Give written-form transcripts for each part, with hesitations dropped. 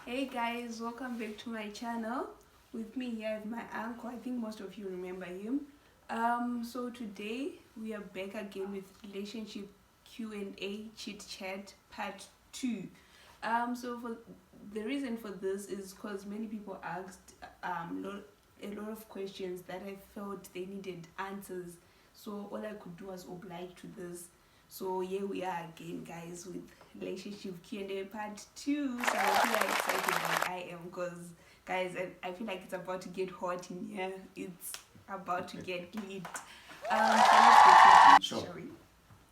Hey guys, welcome back to my channel. With me here is my uncle. I think most of you remember him. So today we are back again with relationship Q&A chit chat part 2. So for the reason for this is because many people asked a lot of questions that I felt they needed answers. So all I could do was oblige to this. So here we are again, guys, with relationship Q&A part 2. So I feel like excited like I am because, guys, I feel like it's about to get hot in here. It's about to get lit. So let's get into it, Sure. shall we?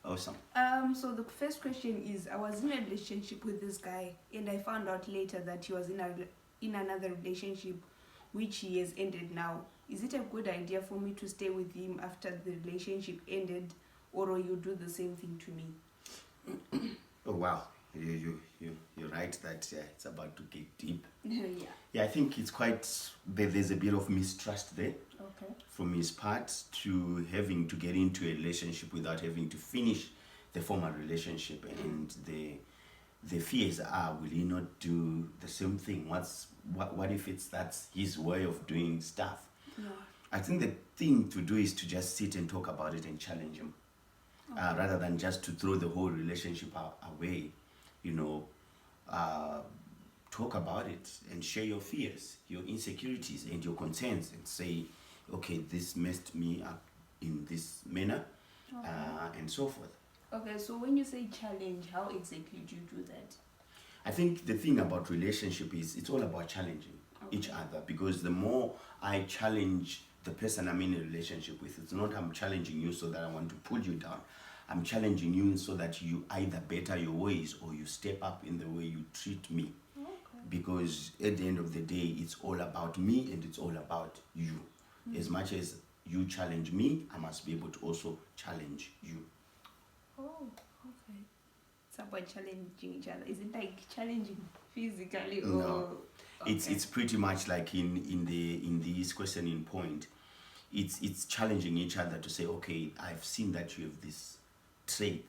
Awesome. So the first question is, I was in a relationship with this guy, and I found out later that he was in another relationship, which he has ended now. Is it a good idea for me to stay with him after the relationship ended, or will you do the same thing to me? Oh wow, you're right that it's about to get deep. Yeah. Yeah, I think it's quite there's a bit of mistrust there Okay. from his part to having to get into a relationship without having to finish the former relationship, and the fears are, will he not do the same thing? What if that's his way of doing stuff? Yeah. I think the thing to do is to just sit and talk about it and challenge him. Rather than just to throw the whole relationship away, you know, talk about it and share your fears, your insecurities, and your concerns, and say, okay, this messed me up in this manner, and so forth. Okay, so when you say challenge, how exactly do you do that? I think the thing about relationship is it's all about challenging each other, because the more I challenge the person I'm in a relationship with, it's not I'm challenging you so that I want to pull you down. I'm challenging you so that you either better your ways or you step up in the way you treat me. Okay. Because at the end of the day, it's all about me and it's all about you. As much as you challenge me, I must be able to also challenge you. Oh, okay. It's about challenging each other. Is it like challenging physically or? No. Okay. It's pretty much like in this questioning point, it's challenging each other to say, okay, I've seen that you have this trait,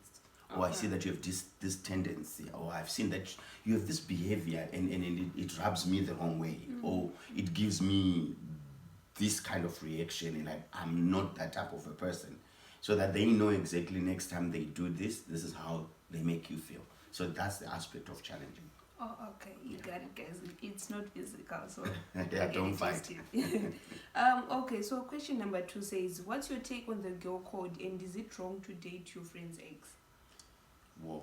or I see that you have this tendency, or I've seen that you have this behavior, and it rubs me the wrong way, or it gives me this kind of reaction, and I'm not that type of a person, so that they know exactly next time they do this is how they make you feel. So that's the aspect of challenging. Oh, okay. You got it, guys. It's not physical, so Yeah, don't fight. Okay, so question number 2 says, what's your take on the girl code, and is it wrong to date your friend's ex? Whoa.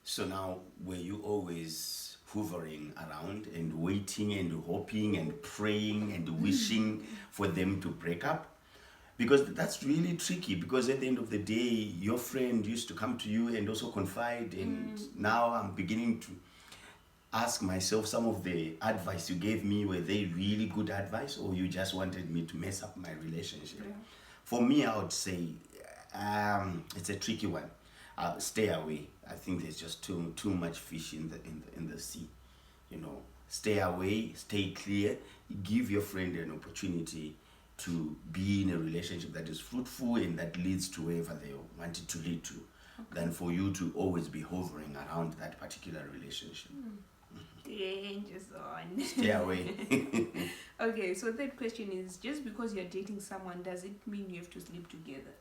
So now, were you always hovering around and waiting and hoping and praying and wishing for them to break up? Because that's really tricky, because at the end of the day, your friend used to come to you and also confide, and now I'm beginning to ask myself, some of the advice you gave me, were they really good advice, or you just wanted me to mess up my relationship? Yeah. For me, I would say it's a tricky one. Stay away. I think there's just too much fish in the sea. You know, stay away, stay clear. Give your friend an opportunity to be in a relationship that is fruitful and that leads to wherever they want it to lead to, than for you to always be hovering around that particular relationship. Danger zone. Stay away. Okay, so that question is, just because you're dating someone, does it mean you have to sleep together?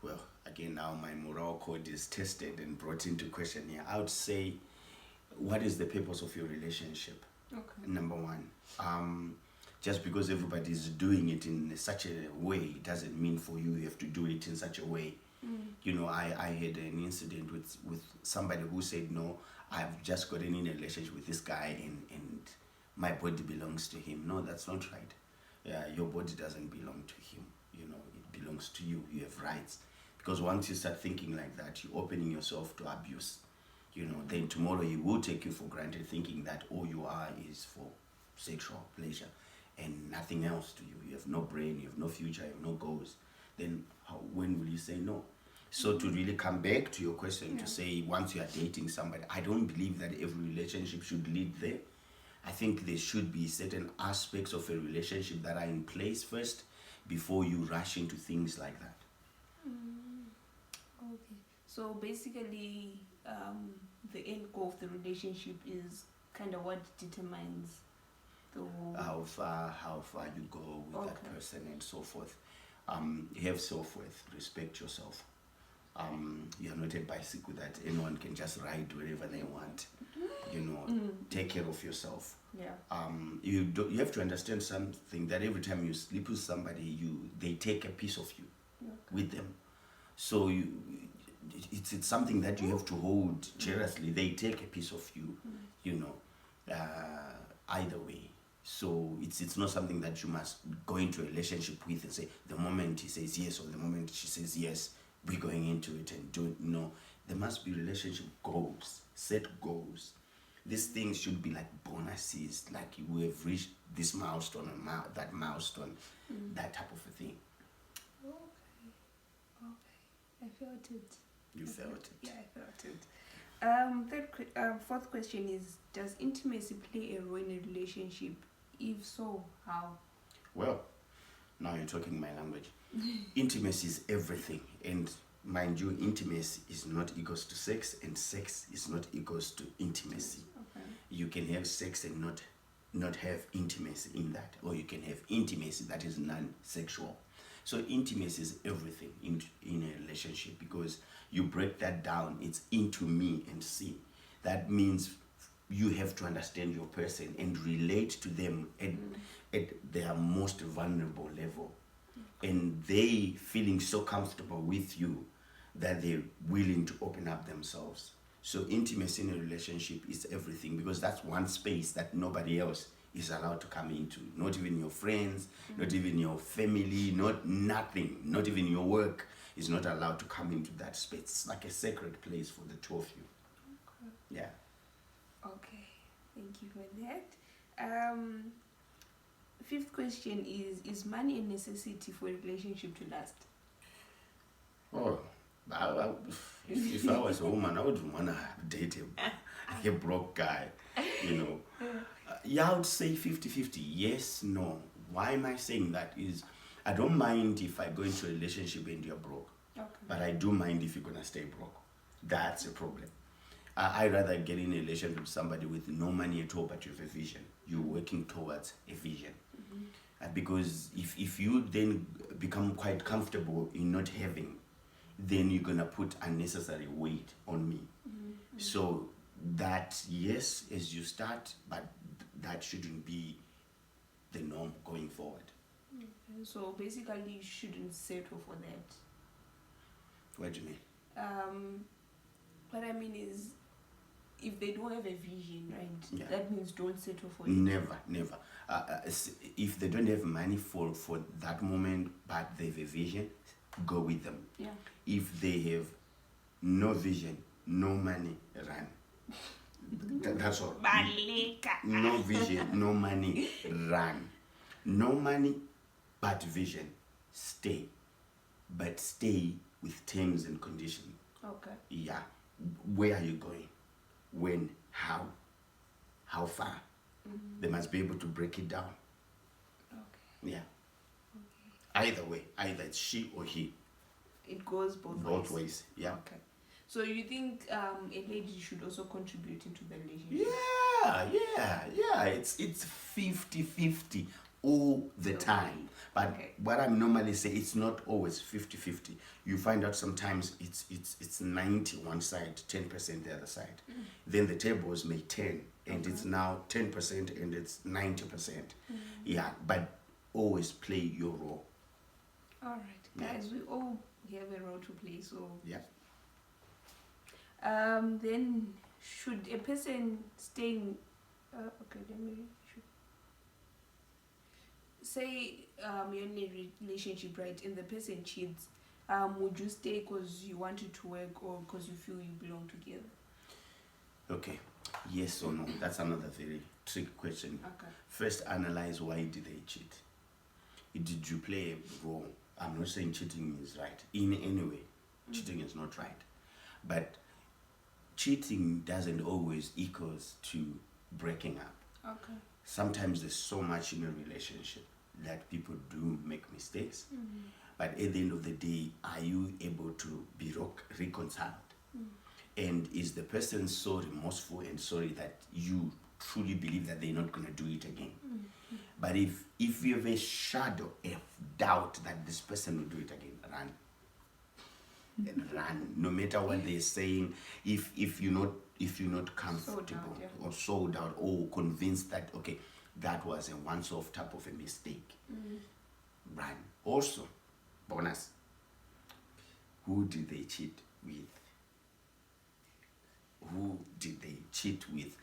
Well, again, now my moral code is tested and brought into question here. I would say, what is the purpose of your relationship? Okay. Number one, just because everybody is doing it in such a way doesn't mean for you have to do it in such a way. You know, I had an incident with somebody who said, no, I've just gotten in a relationship with this guy, and my body belongs to him. No, that's not right. Yeah, your body doesn't belong to him. You know, it belongs to you. You have rights. Because once you start thinking like that, you're opening yourself to abuse. You know, then tomorrow he will take you for granted, thinking that all you are is for sexual pleasure and nothing else to you. You have no brain, you have no future, you have no goals. Then when will you say no? So to really come back to your question, to say once you are dating somebody, I don't believe that every relationship should lead there. I think there should be certain aspects of a relationship that are in place first before you rush into things like that. Okay. So basically, the end goal of the relationship is kind of what determines the whole. How far you go with that Okay. person and so forth. Have self-worth, respect yourself. You're not a bicycle that anyone can just ride wherever they want. Take care of yourself. Yeah. You have to understand something, that every time you sleep with somebody, they take a piece of you with them. So it's something that you have to hold jealously. They take a piece of you, either way. So it's not something that you must go into a relationship with and say, the moment he says yes or the moment she says yes, we're going into it and do it. No, there must be relationship goals, set goals. These things should be like bonuses, like we have reached this milestone and that milestone, that type of a thing. Okay. I felt it. You felt it. Yeah, I felt it. Fourth question is, does intimacy play a role in a relationship? If so, how? Well, now you're talking my language. Intimacy is everything, and mind you, intimacy is not equals to sex, and sex is not equals to intimacy. Okay. You can have sex and not have intimacy in that, or you can have intimacy that is non-sexual. So intimacy is everything in a relationship, because you break that down, it's into me and see. That means you have to understand your person and relate to them at their most vulnerable level. And they feeling so comfortable with you that they're willing to open up themselves. So intimacy in a relationship is everything, because that's one space that nobody else is allowed to come into. Not even your friends, not even your family, nothing, not even your work is not allowed to come into that space. It's like a sacred place for the two of you. Okay. Yeah. Okay, thank you for that. Fifth question is money a necessity for a relationship to last? Oh, if I was a woman, I wouldn't want to date a broke guy, Yeah, I would say 50-50. Yes, no. Why am I saying that? Is I don't mind if I go into a relationship and you're broke. Okay. But I do mind if you're going to stay broke. That's a problem. I'd rather get in a relationship with somebody with no money at all, but you have a vision. You're working towards a vision. Because if you then become quite comfortable in not having, then you're going to put unnecessary weight on me. So that, yes, as you start, but that shouldn't be the norm going forward. So basically you shouldn't settle for that. What do you mean? What I mean is, if they don't have a vision, right, Yeah. that means don't settle for it. Never. If they don't have money for that moment, but they have a vision, go with them. Yeah. If they have no vision, no money, run. That's all. Baleka. No vision, no money, run. No money, but vision, stay. But stay with terms and conditions. Okay. Yeah. Where are you going? When? How? How far? They must be able to break it down. Okay. Yeah. Either way, either it's she or he. It goes both ways. Both ways. Yeah. Okay. So you think a lady should also contribute into the relationship? Yeah. It's 50-50 all the time. But Okay. what I normally say, it's not always 50-50. You find out sometimes it's 90 one side, 10% the other side. Then the tables may turn, and it's now 10% and it's 90%. Yeah, but always play your role. All right, guys, we all have a role to play. So Yeah. then should a person stay in say you're in a relationship, right, and the person cheats, would you stay because you want it to work or because you feel you belong together? Okay. Yes or no? That's another very tricky question. Okay. First, analyze why did they cheat. Did you play a role? I'm not saying cheating is right in any way. Cheating is not right. But cheating doesn't always equals to breaking up. Okay. Sometimes there's so much in a relationship that people do make mistakes. But at the end of the day, are you able to be reconciled? And is the person so remorseful and sorry that you truly believe that they're not going to do it again? But if you have a shadow of doubt that this person will do it again, run. Run. No matter what they're saying, if you're not comfortable or sold out or convinced that okay, that was a once-off type of a mistake, run. Also, bonus. Who did they cheat with? Who did they cheat with?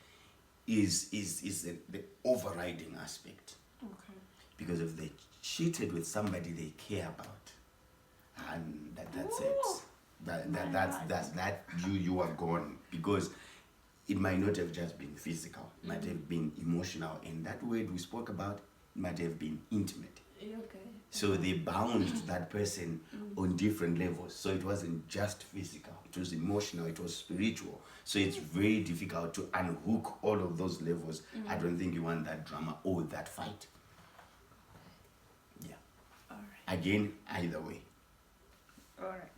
Is the overriding aspect. Okay. Because if they cheated with somebody they care about, and that's Ooh. it. That you are gone, because it might not have just been physical, it might have been emotional, and that word we spoke about might have been intimate. Okay. So they bound to that person on different levels. So it wasn't just physical, it was emotional, it was spiritual. So it's very difficult to unhook all of those levels. I don't think you want that drama or that fight. Yeah. All right. Again, either way. All right.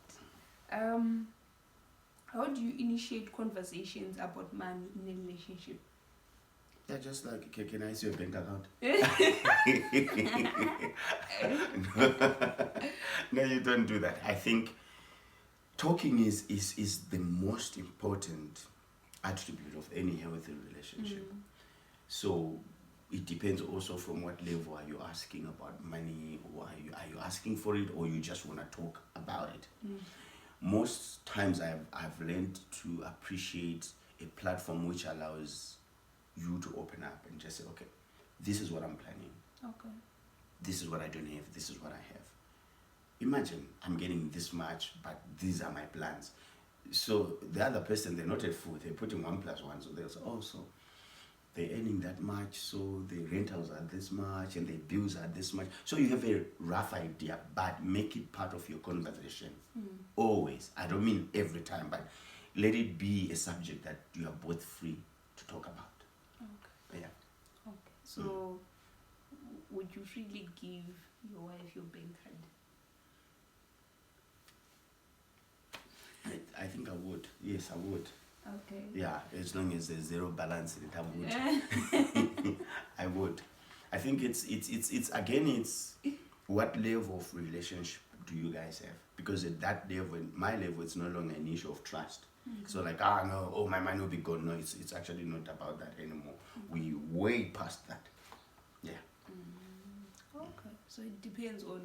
How do you initiate conversations about money in a relationship? Yeah, just like, can I see your bank account? No, you don't do that. I think talking is the most important attribute of any healthy relationship. So it depends also from what level are you asking about money, or are you asking for it, or you just want to talk about it. Most times I've learned to appreciate a platform which allows you to open up and just say, okay, this is what I'm planning. Okay. This is what I don't have. This is what I have. Imagine I'm getting this much, but these are my plans. So the other person, they're not a fool. They're putting 1 + 1. So they'll say, oh, so they're earning that much. So the rentals are this much and the bills are this much. So you have a rough idea, but make it part of your conversation. Always. I don't mean every time, but let it be a subject that you are both free to talk about. Okay. Yeah. Okay. So, would you freely give your wife your bank card? I think I would. Yes, I would. Okay. Yeah, as long as there's zero balance in it, I would. I would. I think it's what level of relationship do you guys have? Because at that level, my level, it's no longer an issue of trust. So like, no, oh, my money will be gone. No, it's actually not about that anymore. We way past that. Yeah. Okay. So it depends on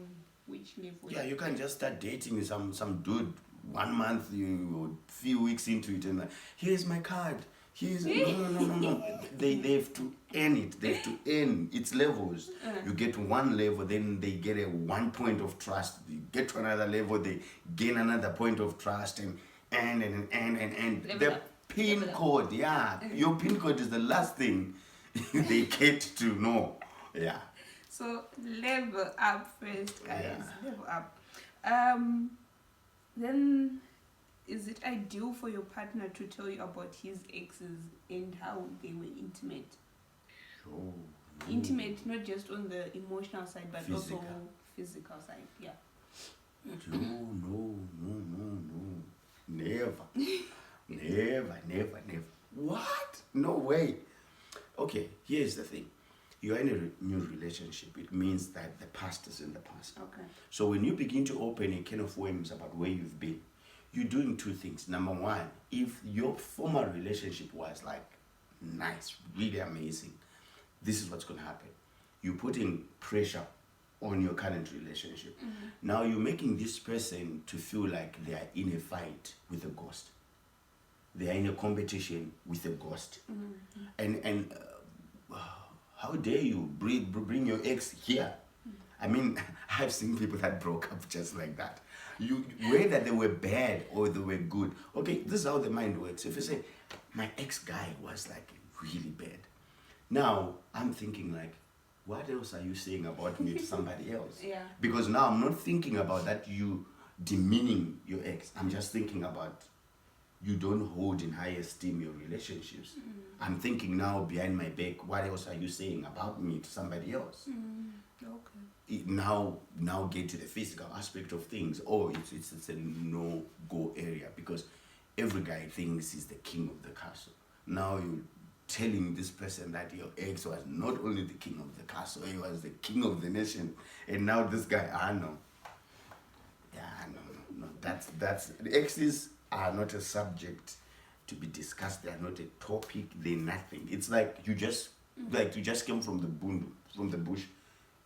which level. Yeah, you can't just start dating some dude 1 month, you few weeks into it, and like, here's my card. Here's no. They have to earn it. They have to earn its levels. You get to one level, then they get a 1 point of trust. You get to another level, they gain another point of trust, and the pin code, yeah. Your pin code is the last thing they get to know. Yeah. So level up first, guys. Yeah. Level up. Then is it ideal for your partner to tell you about his exes and how they were intimate? Sure. Intimate, not just on the emotional side, but Physical. also physical side. Yeah. No. Never. What? No way. Okay, here's the thing. You're in a new relationship. It means that the past is in the past. Okay. So when you begin to open a can of worms about where you've been, you're doing two things. Number one, if your former relationship was like nice, really amazing, this is what's going to happen. You're putting pressure on your current relationship. Now you're making this person to feel like they are in a fight with a ghost. They are in a competition with a ghost. And how dare you bring your ex here? I mean, I've seen people that broke up just like that. Whether they were bad or they were good. Okay, this is how the mind works. If you say, my ex-guy was like really bad. Now, I'm thinking like, what else are you saying about me to somebody else? Yeah. Because now I'm not thinking about that you demeaning your ex. I'm just thinking about you don't hold in high esteem your relationships. I'm thinking now behind my back, what else are you saying about me to somebody else? Okay. Now get to the physical aspect of things. Oh, it's a no-go area, because every guy thinks he's the king of the castle. Now you're telling this person that your ex was not only the king of the castle, he was the king of the nation. And now this guy, no. Yeah, no. That's the exes are not a subject to be discussed. They are not a topic. They're nothing. It's like you just came from the bush.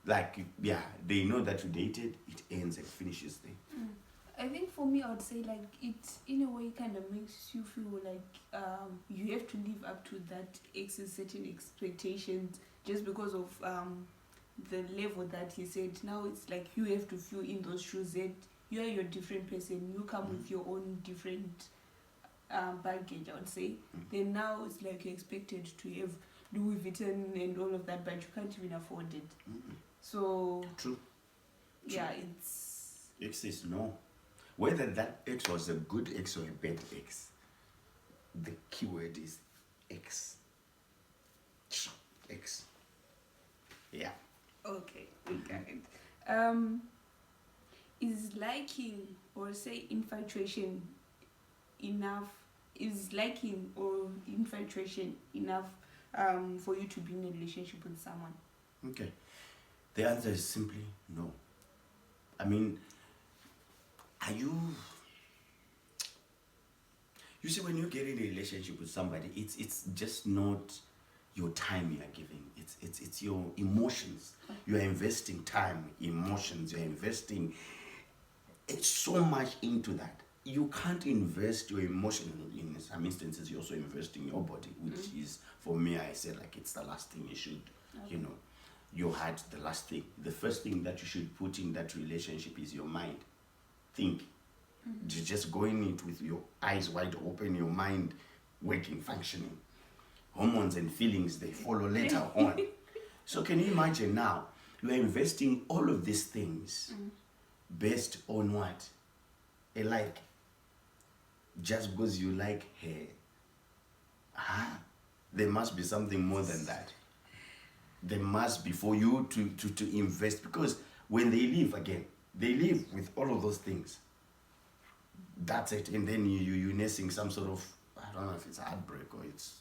Like, yeah, they know that you dated. It ends and finishes there. I think for me, I would say like it in a way kind of makes you feel like you have to live up to that ex's certain expectations just because of the level that he said. Now it's like you have to feel in those shoes that you are your different person. You come with your own different baggage, I would say. Then now it's like you're expected to have Louis Vuitton and all of that, but you can't even afford it. So True. Yeah, it's Exes, no. Whether that ex was a good ex or a bad ex, the key word is ex. Ex. Yeah. okay. We got it. Is liking or say infatuation enough? Is liking or infatuation enough for you to be in a relationship with someone? Okay. The answer is simply no. I mean, are you see, when you get in a relationship with somebody, it's just not your time you are giving. It's your emotions. You are investing time, emotions. You are investing so much into that. You can't invest your emotion in some instances. You also invest in your body, which is, for me, I said like it's the last thing you should, your heart, the last thing. The first thing that you should put in that relationship is your mind. Think. Just going it with your eyes wide open, your mind working, functioning. Hormones and feelings, they follow later on. So can you imagine now, you are investing all of these things based on what? A like. Just because you like her. There must be something more than that. There must be for you to invest, because when they leave again, they leave with all of those things. That's it. And then you're nursing some sort of, I don't know if it's a heartbreak or it's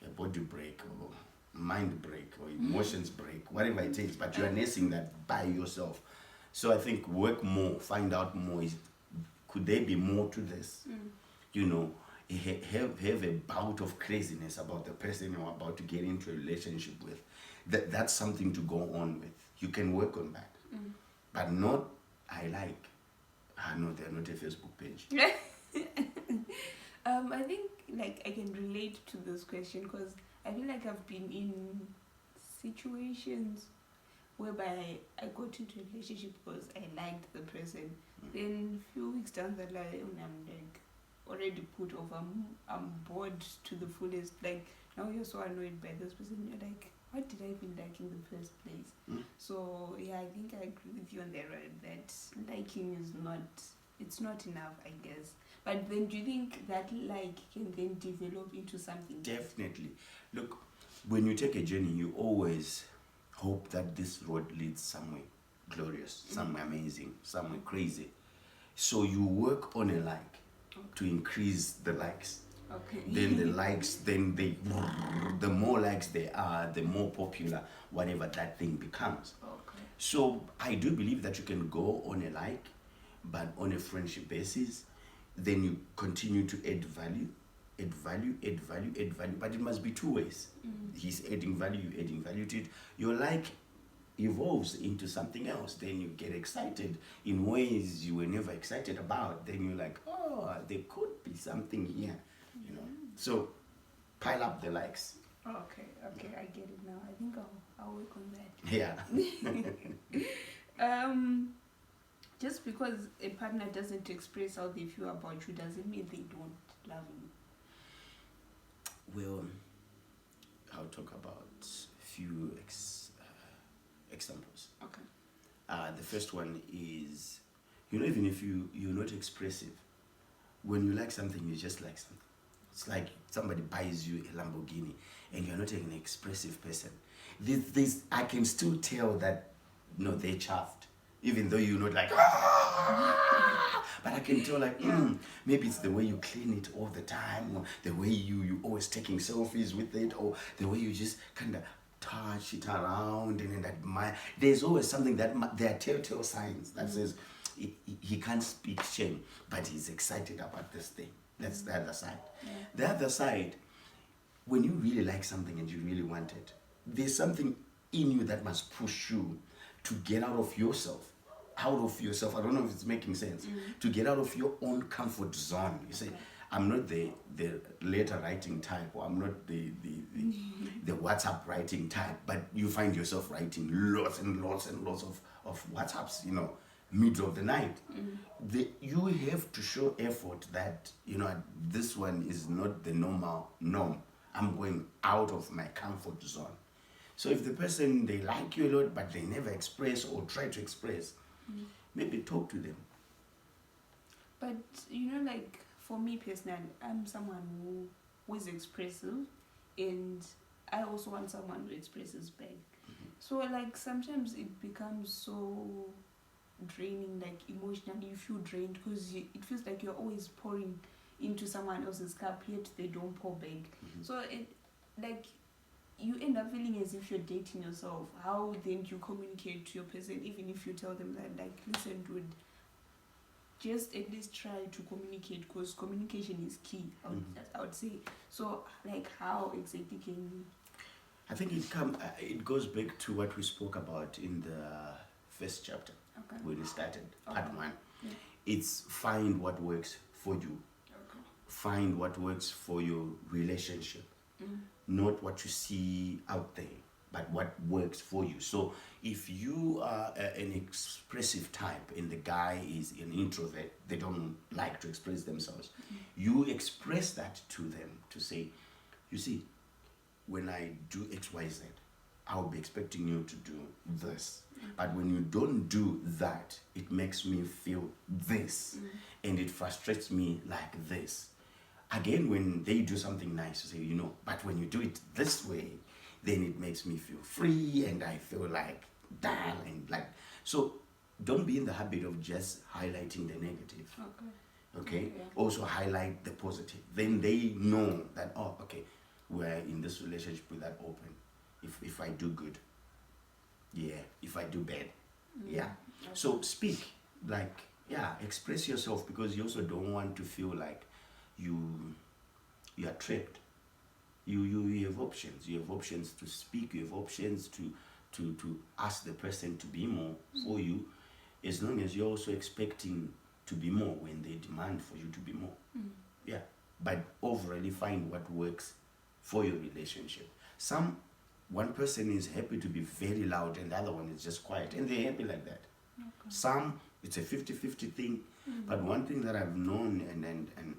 a body break or mind break or emotions break, whatever it is, but you are nursing that by yourself. So I think work more, find out more. Could there be more to this? Have a bout of craziness about the person you're about to get into a relationship with. That's something to go on with. You can work on that. But not, I like. No, they're not a Facebook page. I think like I can relate to this question because I feel like I've been in situations whereby I got into a relationship because I liked the person. Then a few weeks down the line, I'm like already put off. I'm bored to the fullest. Like now you're so annoyed by this person. You're like, what did I even like in the first place? So yeah, I think I agree with you on the right that liking is it's not enough, I guess. But then do you think that like can then develop into something? Definitely. Look, when you take a journey, you always hope that this road leads somewhere glorious, somewhere amazing, somewhere crazy. So you work on a like to increase the likes. Okay. Then the likes, the more likes there are, the more popular whatever that thing becomes. Okay. So I do believe that you can go on a like, but on a friendship basis, then you continue to add value, but it must be two ways. He's adding value, you're adding value to it. Your like evolves into something else, then you get excited in ways you were never excited about. Then you're like, oh, there could be something here. So pile up the likes. Okay, I get it now. I think I'll work on that. Yeah. Just because a partner doesn't express how they feel about you doesn't mean they don't love you. Well, I'll talk about a few examples. Okay. The first one is, even if you're not expressive, when you like something, you just like something. It's like somebody buys you a Lamborghini and you're not an expressive person. I can still tell that, they're chuffed. Even though you're not like, But I can tell like, maybe it's the way you clean it all the time, or the way you always taking selfies with it, or the way you just kind of touch it around and then admire. There's always something there are telltale signs that says he can't speak shame, but he's excited about this thing. That's the other side. The other side, when you really like something and you really want it, there's something in you that must push you to get out of yourself. I don't know if it's making sense. To get out of your own comfort zone. You say, I'm not the letter writing type, or I'm not the WhatsApp writing type, but you find yourself writing lots and lots and lots of WhatsApps, middle of the night. You have to show effort that, this one is not the norm. I'm going out of my comfort zone. So if the person, they like you a lot, but they never express or try to express, maybe talk to them. But, like, for me personally, I'm someone who is expressive, and I also want someone who expresses back. So, like, sometimes it becomes so draining, like, emotionally you feel drained, because it feels like you're always pouring into someone else's cup, yet they don't pour back. So, you end up feeling as if you're dating yourself. How then do you communicate to your person, even if you tell them that, like, listen, dude, just at least try to communicate, because communication is key, I would say. So, like, how exactly can you? I think it goes back to what we spoke about in the first chapter when we started, part 1. Yeah. It's find what works for you. Find what works for your relationship. Not what you see out there, but what works for you. So if you are an expressive type and the guy is an introvert, they don't like to express themselves, you express that to them to say, you see, when I do XYZ, I'll be expecting you to do this. But when you don't do that, it makes me feel this, and it frustrates me like this. Again, when they do something nice, you say, but when you do it this way, then it makes me feel free and I feel like dull and like. So don't be in the habit of just highlighting the negative. Okay? Yeah. Also highlight the positive. Then they know that, we're in this relationship with that open. If I do good, yeah. If I do bad, yeah. So speak, like, express yourself, because you also don't want to feel like you are trapped. You have options. You have options to speak. You have options to ask the person to be more for you, as long as you're also expecting to be more when they demand for you to be more. Yeah. But overall, find what works for your relationship. One person is happy to be very loud and the other one is just quiet, and they're happy like that. Some, it's a 50-50 thing. But one thing that I've known and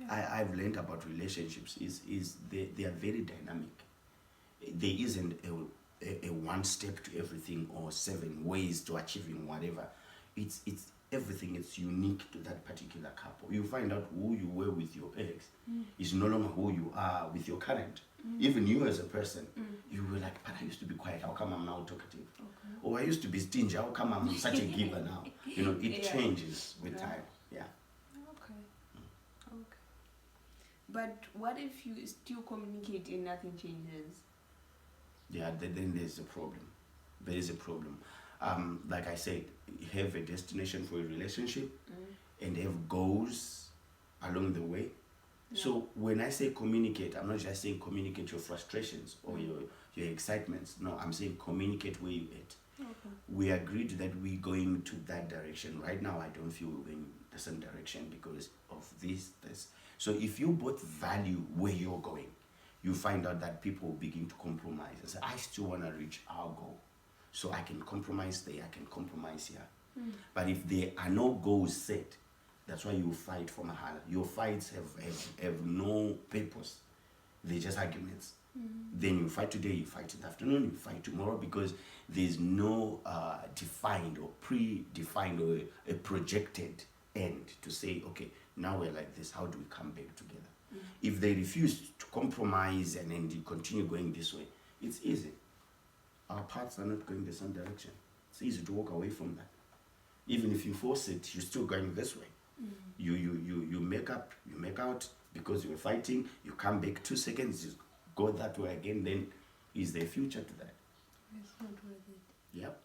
I've learned about relationships is they are very dynamic. There isn't a one step to everything or 7 ways to achieving whatever. It's everything. It's unique to that particular couple. You find out who you were with your ex is no longer who you are with your current. Even you as a person, you were like, but I used to be quiet. How come I'm now talkative? Or I used to be stingy. How come I'm such a giver now? It changes with time. Yeah. Okay. But what if you still communicate and nothing changes? Yeah, then there's a problem. There is a problem. Like I said, have a destination for a relationship and have goals along the way. So when I say communicate, I'm not just saying communicate your frustrations or your excitements. No, I'm saying communicate where you're at. We agreed that we're going to that direction. Right now, I don't feel we're going the same direction because of this. So if you both value where you're going, you find out that people begin to compromise and say, I still want to reach our goal. So I can compromise there, I can compromise here. But if there are no goals set, that's why you fight for mahala. Your fights have no purpose. They're just arguments. Then you fight today, you fight in the afternoon, you fight tomorrow, because there's no defined or predefined or a projected end to say, okay, now we're like this, how do we come back together? If they refuse to compromise and then you continue going this way, it's easy. Our paths are not going the same direction. It's easy to walk away from that. Even if you force it, you're still going this way. You make up, you make out because you were fighting, you come back 2 seconds, you go that way again, then is there a future to that? It's not worth it. Yep.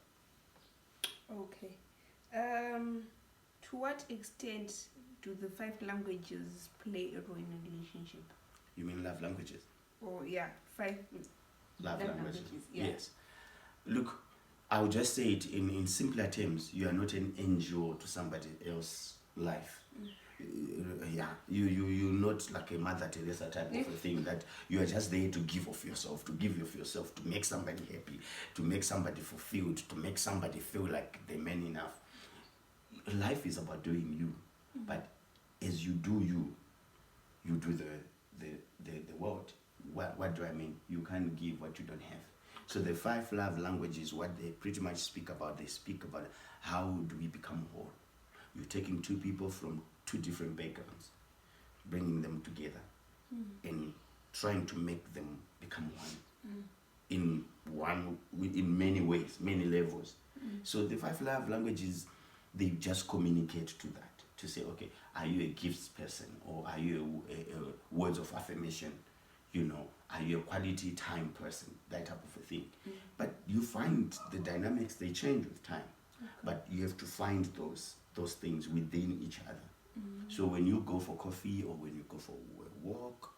Okay. To what extent do the 5 languages play a role in a relationship? You mean love languages? Oh yeah, 5 Love languages. Yeah. Yes. Look, I would just say it in simpler terms. You are not an NGO to somebody else's life. Yeah, you're not like a Mother Teresa type of a thing that you are just there to give of yourself, to make somebody happy, to make somebody fulfilled, to make somebody feel like they're man enough. Life is about doing you, but as you do you do the world. What do I mean? You can't give what you don't have. So the 5 love languages, what they pretty much speak about, they speak about how do we become whole. You're taking 2 people from 2 different backgrounds, bringing them together, and trying to make them become one in many ways, many levels. So the 5 love languages, they just communicate to that, to say, okay, are you a gifts person, or are you a words of affirmation? Are you a quality time person? That type of a thing. But you find the dynamics, they change with time. Okay. But you have to find those things within each other. So when you go for coffee or when you go for a walk,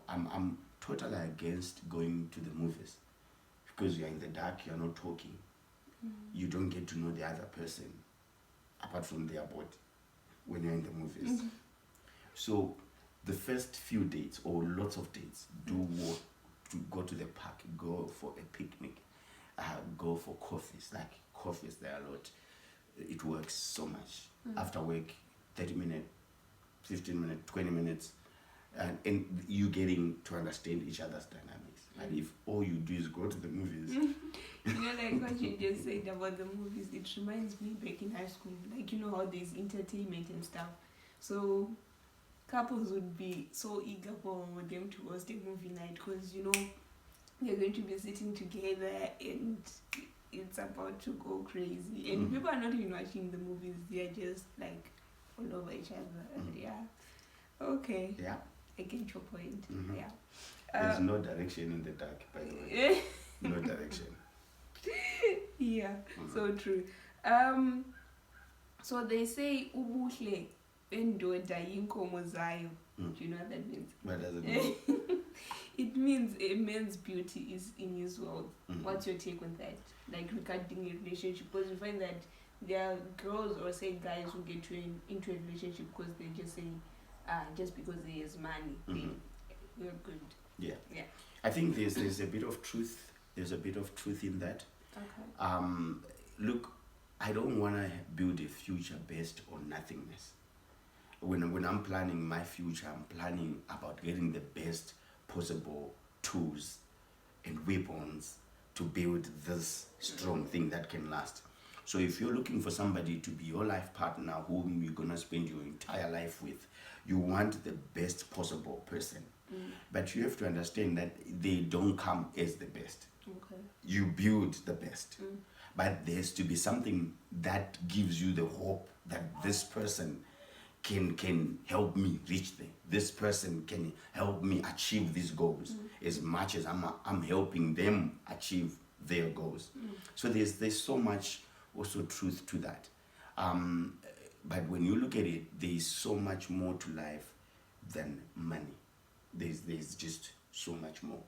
I'm totally against going to the movies, because you're in the dark, you're not talking. You don't get to know the other person apart from their body when you're in the movies. So the first few dates, or lots of dates, do walk, to go to the park, go for a picnic, go for coffees. Like coffees, there are a lot. It works so much. After work, 30 minutes, 15 minutes, 20 minutes, and you getting to understand each other's dynamics. And if all you do is go to the movies. Like what you just said about the movies, it reminds me back in high school, like how there's entertainment and stuff. So couples would be so eager for them to host a movie night, because they're going to be sitting together and it's about to go crazy, and people are not even watching the movies, they're just like all over each other. Yeah. Okay. Yeah. I get your point. Yeah. There's no direction in the dark, by the way. No direction. Yeah. So true. So they say ubuhle endoda yinkomo zayo. Do you know what that means? What does it mean? It means a man's beauty is in his world. What's your take on that? Like regarding a relationship, because you find that there are girls, or say guys, who get into a relationship because they just say, just because there is money, we're good. Yeah. Yeah. I think there's a bit of truth. There's a bit of truth in that. Okay. Look, I don't want to build a future based on nothingness. When I'm planning my future, I'm planning about getting the best possible tools and weapons to build this strong thing that can last. So if you're looking for somebody to be your life partner, whom you're gonna spend your entire life with, you want the best possible person. But you have to understand that they don't come as the best. Okay. You build the best. But there has to be something that gives you the hope that this person can help me reach there. This person can help me achieve these goals as much as I'm helping them achieve their goals. So there's so much also truth to that. But when you look at it, there is so much more to life than money. There's just so much more.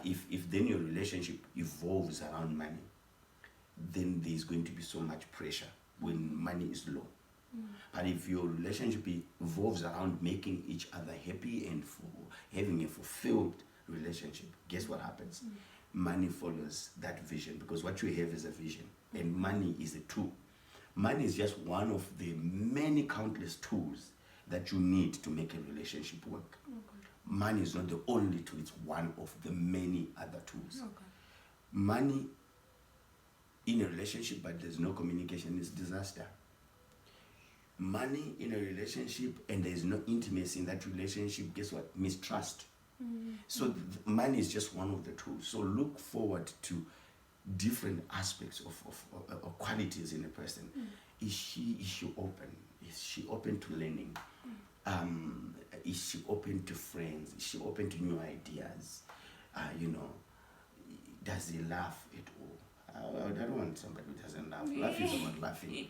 If then your relationship evolves around money, then there's going to be so much pressure when money is low. But if your relationship evolves around making each other happy and for having a fulfilled relationship, guess what happens? Money follows that vision, because what you have is a vision, and money is a tool. Money is just one of the many countless tools that you need to make a relationship work. Money is not the only tool, it's one of the many other tools. Money in a relationship, but there's no communication, is disaster. Money in a relationship and there's no intimacy in that relationship, guess what? Mistrust. So money is just one of the tools. So look forward to different aspects of qualities in a person. Is she open? Is she open to learning? Is she open to friends? Is she open to new ideas? You know, does he laugh at all? I don't want somebody who doesn't laugh. Laugh is about laughing.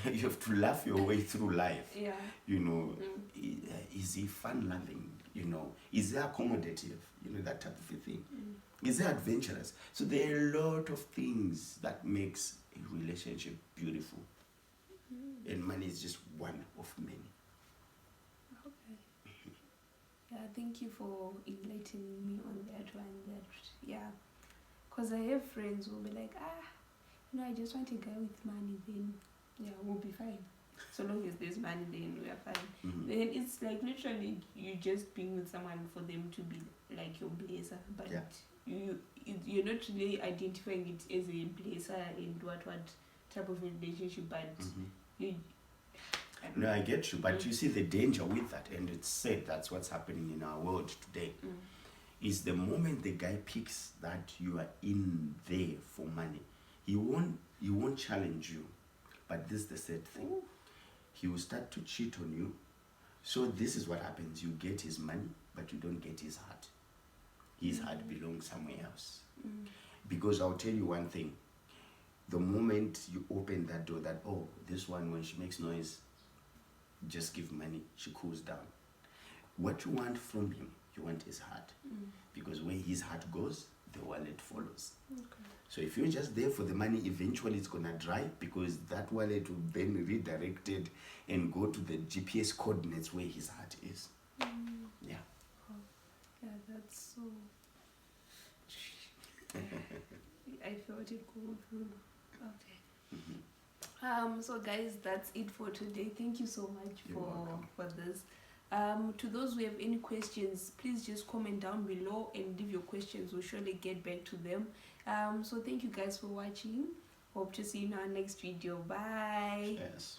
You have to laugh your way through life. Yeah. You know, is he fun loving? You know, is he accommodative? You know, that type of a thing. Is he adventurous? So there are a lot of things that makes a relationship beautiful. And money is just one of many. Okay. Yeah, thank you for enlightening me on that one. Yeah, because I have friends who will be like, you know, I just want a guy with money. Then yeah, we'll be fine. So long as there's money, then we are fine. Then it's like literally you just being with someone for them to be like your blesser, but you're not really identifying it as a blesser and what type of relationship, but you. No, I get you, but you see the danger with that, and it's said that's what's happening in our world today. Is the moment the guy picks that you are in there for money, he won't challenge you. But this is the sad thing. He will start to cheat on you. So this is what happens. You get his money, but you don't get his heart. His heart belongs somewhere else. Because I'll tell you one thing. The moment you open that door, that, oh, this one, when she makes noise, just give money, she cools down. What you want from him, you want his heart. Because where his heart goes, the wallet follows. So if you're just there for the money, eventually it's gonna dry, because that wallet will then be redirected and go to the GPS coordinates where his heart is. Yeah. Yeah, that's so. I felt it go through. Okay. So guys, that's it for today. Thank you so much for this. To those who have any questions, please just comment down below and leave your questions. We'll surely get back to them. So thank you guys for watching. Hope to see you in our next video. Bye. Yes.